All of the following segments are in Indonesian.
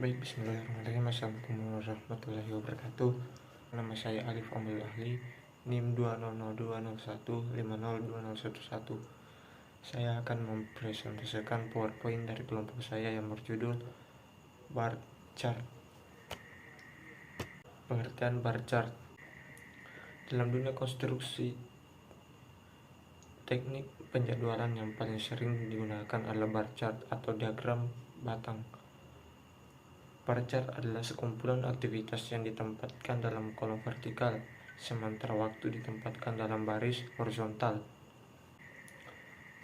Baik, bismillahirrahmanirrahim. Assalamualaikum warahmatullahi wabarakatuh. Nama saya Alif Omil Ahli, NIM 20021502011. Saya akan mempresentasikan PowerPoint dari kelompok saya yang berjudul Bar Chart. Pengertian bar chart. Dalam dunia konstruksi, teknik penjadwalan yang paling sering digunakan adalah bar chart atau diagram batang. Bar chart adalah sekumpulan aktivitas yang ditempatkan dalam kolom vertikal, sementara waktu ditempatkan dalam baris horizontal.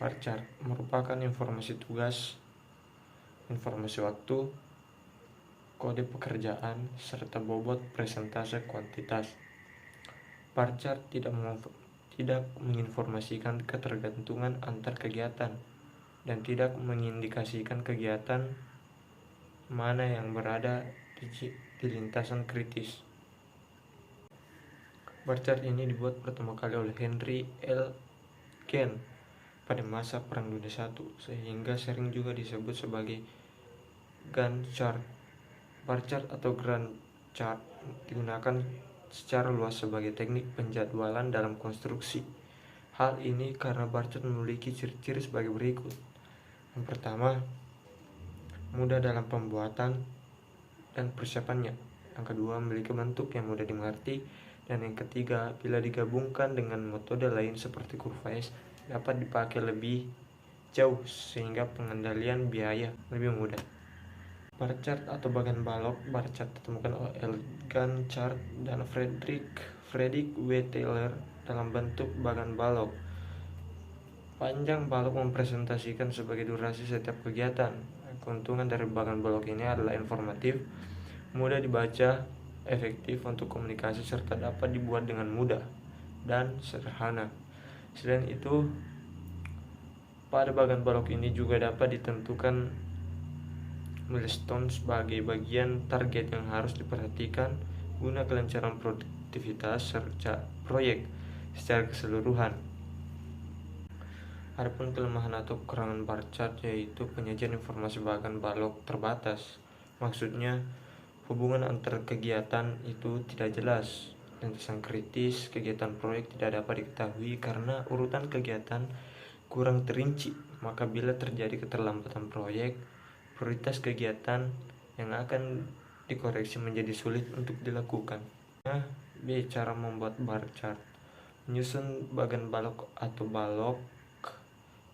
Bar chart merupakan informasi tugas, informasi waktu, kode pekerjaan, serta bobot persentase kuantitas. Bar chart tidak menginformasikan ketergantungan antar kegiatan dan tidak mengindikasikan kegiatan mana yang berada di lintasan kritis. Bar chart ini dibuat pertama kali oleh Henry L. Gantt pada masa Perang Dunia I, sehingga sering juga disebut sebagai Gantt chart. Bar chart atau Gantt chart digunakan secara luas sebagai teknik penjadwalan dalam konstruksi. Hal ini karena bar chart memiliki ciri-ciri sebagai berikut. Yang pertama, mudah dalam pembuatan dan persiapannya. Yang kedua, memiliki bentuk yang mudah dimengerti. Dan yang ketiga, bila digabungkan dengan metode lain seperti kurva S, dapat dipakai lebih jauh sehingga pengendalian biaya lebih mudah. Bar chart atau bagan balok. Bar chart ditemukan oleh Gantt chart dan Frederick W. Taylor dalam bentuk bagan balok. Panjang balok mempresentasikan sebagai durasi setiap kegiatan. Keuntungan dari bagan balok ini adalah informatif, mudah dibaca, efektif untuk komunikasi, serta dapat dibuat dengan mudah dan sederhana. Selain itu, pada bagan balok ini juga dapat ditentukan milestone sebagai bagian target yang harus diperhatikan guna kelancaran produktivitas serta proyek secara keseluruhan. Adapun kelemahan atau kekurangan bar chart yaitu penyajian informasi bagan balok terbatas. Maksudnya, hubungan antar kegiatan itu tidak jelas. Lintasan kritis kegiatan proyek tidak dapat diketahui karena urutan kegiatan kurang terinci. Maka bila terjadi keterlambatan proyek, prioritas kegiatan yang akan dikoreksi menjadi sulit untuk dilakukan. B. Cara membuat bar chart. Menyusun bagan balok atau balok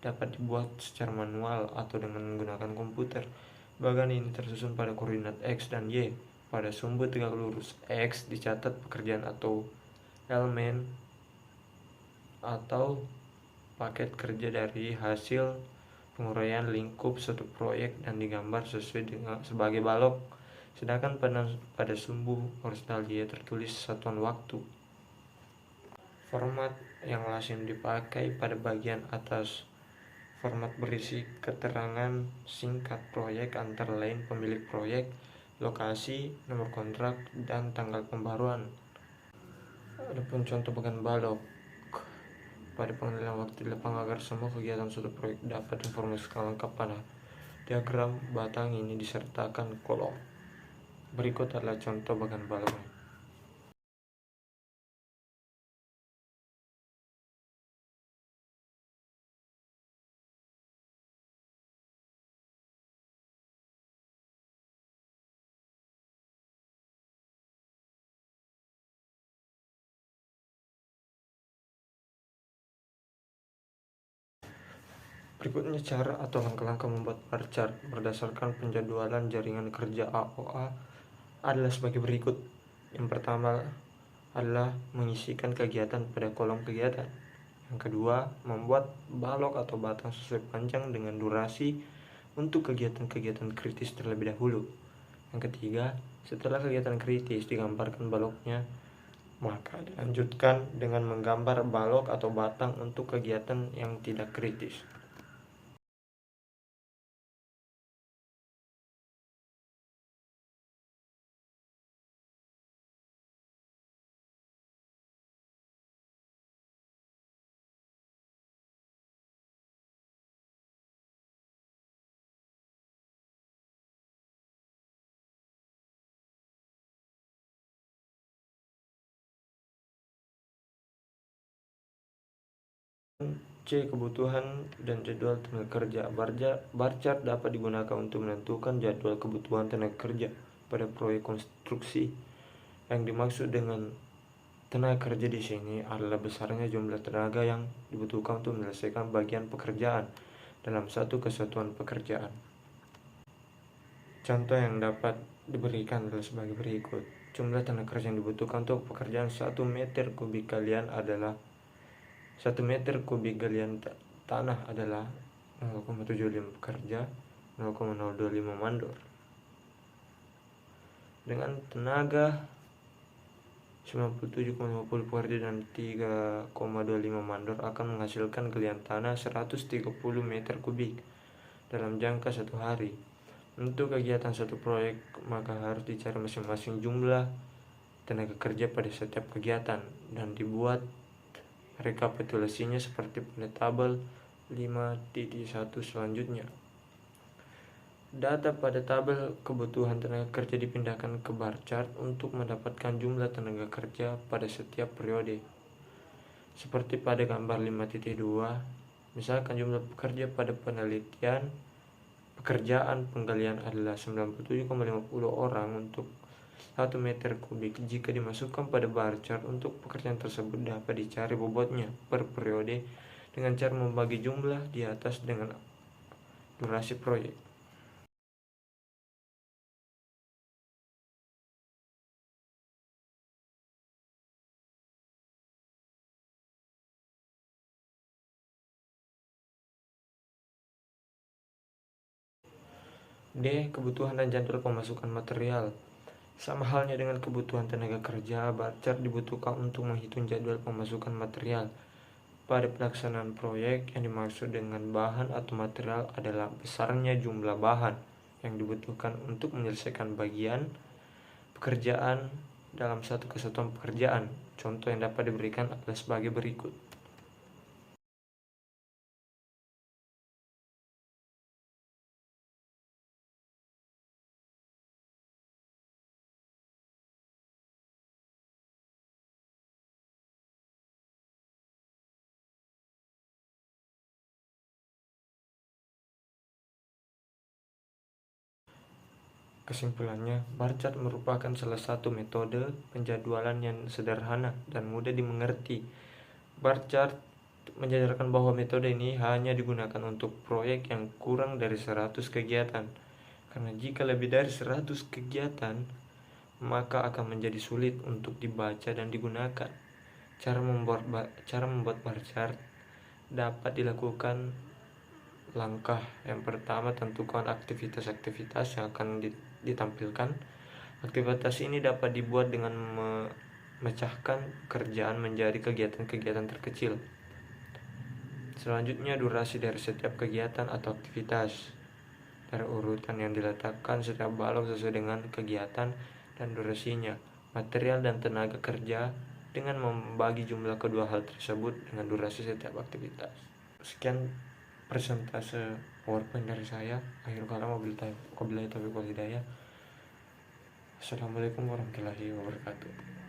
dapat dibuat secara manual atau dengan menggunakan komputer. Bagan ini tersusun pada koordinat X dan Y. Pada sumbu tegak lurus X dicatat pekerjaan atau elemen atau paket kerja dari hasil penguraian lingkup suatu proyek dan digambar sesuai dengan sebagai balok. Sedangkan pada sumbu horizontal Y tertulis satuan waktu. Format yang lazim dipakai pada bagian atas. Format berisi keterangan singkat proyek antara lain pemilik proyek, lokasi, nomor kontrak, dan tanggal pembaruan. Adapun contoh bagan balok. Pada pengendalian waktu di lapangan agar semua kegiatan suatu proyek dapat informasikan lengkap pada diagram batang ini disertakan kolom. Berikut adalah contoh bagan balok. Berikutnya cara atau langkah-langkah membuat bar chart berdasarkan penjadwalan jaringan kerja AOA adalah sebagai berikut. Yang pertama adalah mengisikan kegiatan pada kolom kegiatan. Yang kedua, membuat balok atau batang sesuai panjang dengan durasi untuk kegiatan-kegiatan kritis terlebih dahulu. Yang ketiga, setelah kegiatan kritis digambarkan baloknya, maka dilanjutkan dengan menggambar balok atau batang untuk kegiatan yang tidak kritis. C. Kebutuhan dan jadwal tenaga kerja. Bar chart dapat digunakan untuk menentukan jadwal kebutuhan tenaga kerja pada proyek konstruksi. Yang dimaksud dengan tenaga kerja di sini adalah besarnya jumlah tenaga yang dibutuhkan untuk menyelesaikan bagian pekerjaan dalam satu kesatuan pekerjaan. Contoh yang dapat diberikan adalah sebagai berikut. Jumlah tenaga kerja yang dibutuhkan untuk pekerjaan 1 meter kubik galian adalah 1 meter kubik galian tanah adalah 0,75 pekerja, 0,025 mandor. Dengan tenaga 97,50 pekerja dan 3,25 mandor akan menghasilkan galian tanah 130 meter kubik dalam jangka 1 hari. Untuk kegiatan satu proyek, maka harus dicari masing-masing jumlah tenaga kerja pada setiap kegiatan dan dibuat rekapitulasinya seperti pada tabel 5.1 selanjutnya. Data pada tabel kebutuhan tenaga kerja dipindahkan ke bar chart untuk mendapatkan jumlah tenaga kerja pada setiap periode. Seperti pada gambar 5.2, misalkan jumlah pekerja pada penelitian pekerjaan penggalian adalah 97,50 orang untuk 1 meter kubik. Jika dimasukkan pada bar chart untuk pekerjaan tersebut dapat dicari bobotnya per periode dengan cara membagi jumlah di atas dengan durasi proyek. D. Kebutuhan dan jadwal pemasukan material. Sama halnya dengan kebutuhan tenaga kerja, bar chart dibutuhkan untuk menghitung jadwal pemasukan material. Pada pelaksanaan proyek, yang dimaksud dengan bahan atau material adalah besarnya jumlah bahan yang dibutuhkan untuk menyelesaikan bagian pekerjaan dalam satu kesatuan pekerjaan. Contoh yang dapat diberikan adalah sebagai berikut. Kesimpulannya, bar chart merupakan salah satu metode penjadwalan yang sederhana dan mudah dimengerti. Bar chart menjajarkan bahwa metode ini hanya digunakan untuk proyek yang kurang dari 100 kegiatan. Karena jika lebih dari 100 kegiatan, maka akan menjadi sulit untuk dibaca dan digunakan. Cara membuat bar chart dapat dilakukan. Langkah yang pertama, tentukan aktivitas-aktivitas yang akan ditampilkan. Aktivitas ini dapat dibuat dengan memecahkan pekerjaan menjadi kegiatan-kegiatan terkecil. Selanjutnya, durasi dari setiap kegiatan atau aktivitas. Dari urutan yang diletakkan setiap balok sesuai dengan kegiatan dan durasinya. Material dan tenaga kerja dengan membagi jumlah kedua hal tersebut dengan durasi setiap aktivitas. Sekian presentase PowerPoint dari saya. Akhir kalam wabillahi taufiq wal hidayah. Assalamualaikum warahmatullahi wabarakatuh.